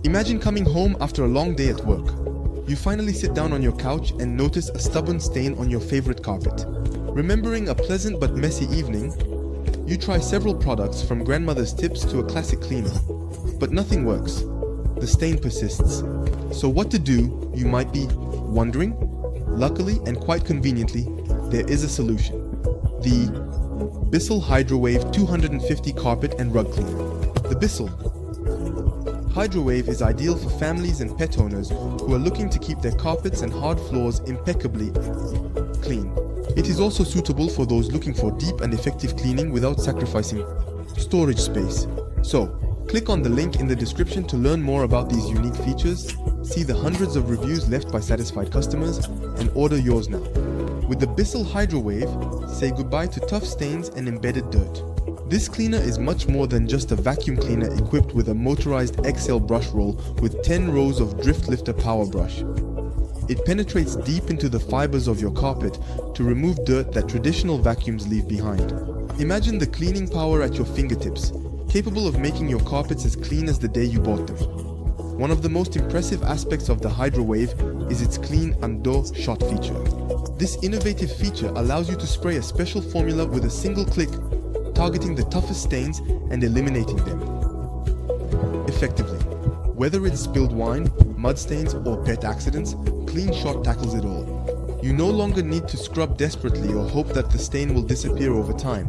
Imagine coming home after a long day at work. You finally sit down on your couch and notice a stubborn stain on your favorite carpet. Remembering a pleasant but messy evening, you try several products from grandmother's tips to a classic cleaner, but nothing works. The stain persists. So what to do, you might be wondering? Luckily and quite conveniently, there is a solution. The BISSELL HydroWave 250 Carpet and Rug Cleaner. The BISSELL HydroWave is ideal for families and pet owners who are looking to keep their carpets and hard floors impeccably clean. It is also suitable for those looking for deep and effective cleaning without sacrificing storage space. So, click on the link in the description to learn more about these unique features, see the hundreds of reviews left by satisfied customers, and order yours now. With the BISSELL HydroWave, say goodbye to tough stains and embedded dirt. This cleaner is much more than just a vacuum cleaner equipped with a motorized XL brush roll with 10 rows of DirtLifter PowerBrush. It penetrates deep into the fibers of your carpet to remove dirt that traditional vacuums leave behind. Imagine the cleaning power at your fingertips, capable of making your carpets as clean as the day you bought them. One of the most impressive aspects of the HydroWave is its Clean Shot feature. This innovative feature allows you to spray a special formula with a single click, targeting the toughest stains and eliminating them effectively. Whether it's spilled wine, mud stains, or pet accidents, CleanShot tackles it all. You no longer need to scrub desperately or hope that the stain will disappear over time.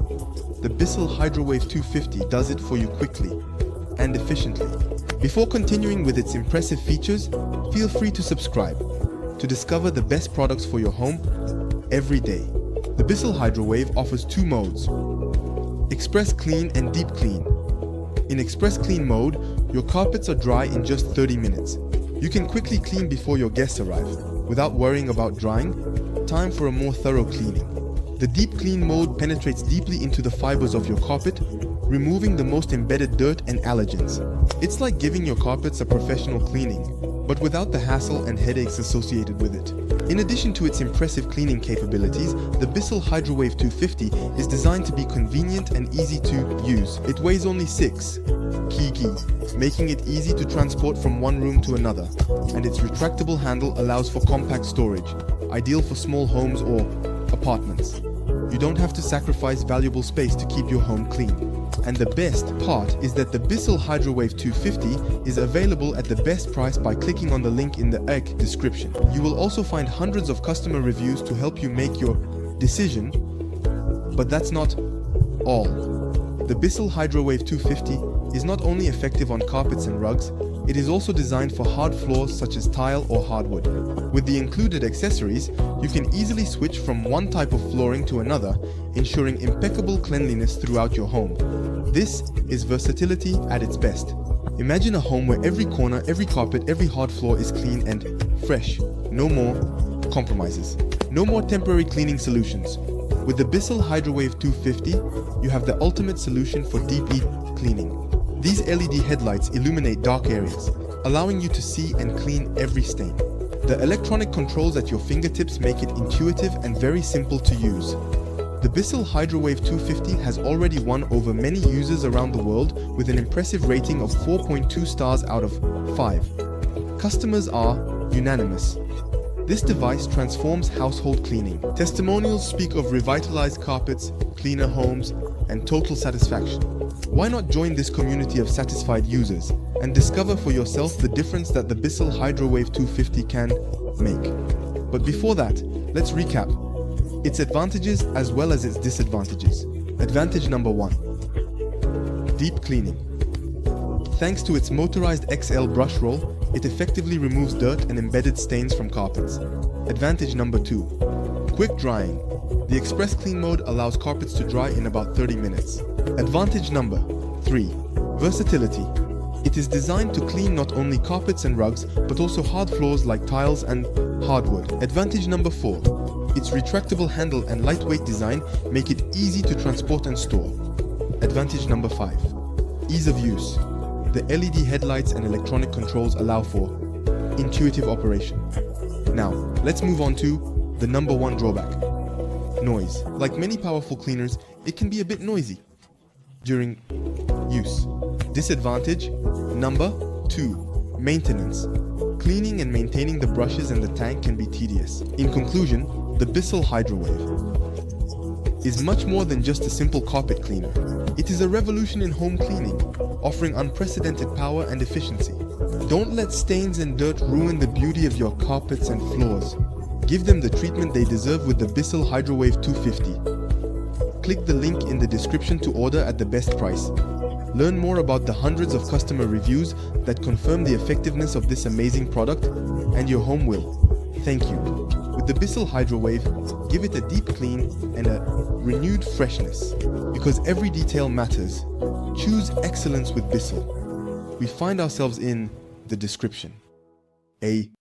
The BISSELL HydroWave 250 does it for you quickly and efficiently. Before continuing with its impressive features, feel free to subscribe to discover the best products for your home every day. The BISSELL HydroWave offers two modes: Express Clean and Deep Clean. In Express Clean mode, your carpets are dry in just 30 minutes. You can quickly clean before your guests arrive, without worrying about drying. Time for a more thorough cleaning. The Deep Clean mode penetrates deeply into the fibers of your carpet, removing the most embedded dirt and allergens. It's like giving your carpets a professional cleaning, but without the hassle and headaches associated with it. In addition to its impressive cleaning capabilities, the BISSELL HydroWave 250 is designed to be convenient and easy to use. It weighs only 6 kg, making it easy to transport from one room to another, and its retractable handle allows for compact storage, ideal for small homes or apartments. You don't have to sacrifice valuable space to keep your home clean. And the best part is that the BISSELL HydroWave 250 is available at the best price by clicking on the link in the description. You will also find hundreds of customer reviews to help you make your decision. But that's not all. The BISSELL HydroWave 250 is not only effective on carpets and rugs, it is also designed for hard floors such as tile or hardwood. With the included accessories, you can easily switch from one type of flooring to another, ensuring impeccable cleanliness throughout your home. This is versatility at its best. Imagine a home where every corner, every carpet, every hard floor is clean and fresh. No more compromises. No more temporary cleaning solutions. With the BISSELL HydroWave 250, you have the ultimate solution for deep cleaning. These LED headlights illuminate dark areas, allowing you to see and clean every stain. The electronic controls at your fingertips make it intuitive and very simple to use. The BISSELL HydroWave 250 has already won over many users around the world with an impressive rating of 4.2 stars out of 5. Customers are unanimous. This device transforms household cleaning. Testimonials speak of revitalized carpets, cleaner homes, and total satisfaction. Why not join this community of satisfied users and discover for yourself the difference that the BISSELL HydroWave 250 can make? But before that, let's recap its advantages as well as its disadvantages. Advantage number 1. Deep cleaning. Thanks to its motorized XL brush roll, it effectively removes dirt and embedded stains from carpets. Advantage number 2. Quick drying. The Express Clean mode allows carpets to dry in about 30 minutes. Advantage number 3. Versatility. It is designed to clean not only carpets and rugs, but also hard floors like tiles and hardwood. Advantage number 4. Its retractable handle and lightweight design make it easy to transport and store. Advantage number 5. Ease of use. The LED headlights and electronic controls allow for intuitive operation. Now, let's move on to the number 1 drawback. Noise. Like many powerful cleaners, it can be a bit noisy during use. Disadvantage number 2. Maintenance. Cleaning and maintaining the brushes and the tank can be tedious. In conclusion, the BISSELL HydroWave is much more than just a simple carpet cleaner. It is a revolution in home cleaning, offering unprecedented power and efficiency. Don't let stains and dirt ruin the beauty of your carpets and floors. Give them the treatment they deserve with the BISSELL HydroWave 250. Click the link in the description to order at the best price. Learn more about the hundreds of customer reviews that confirm the effectiveness of this amazing product, and your home will thank you. With the BISSELL HydroWave, give it a deep clean and a renewed freshness. Because every detail matters, choose excellence with BISSELL. We find ourselves in the description.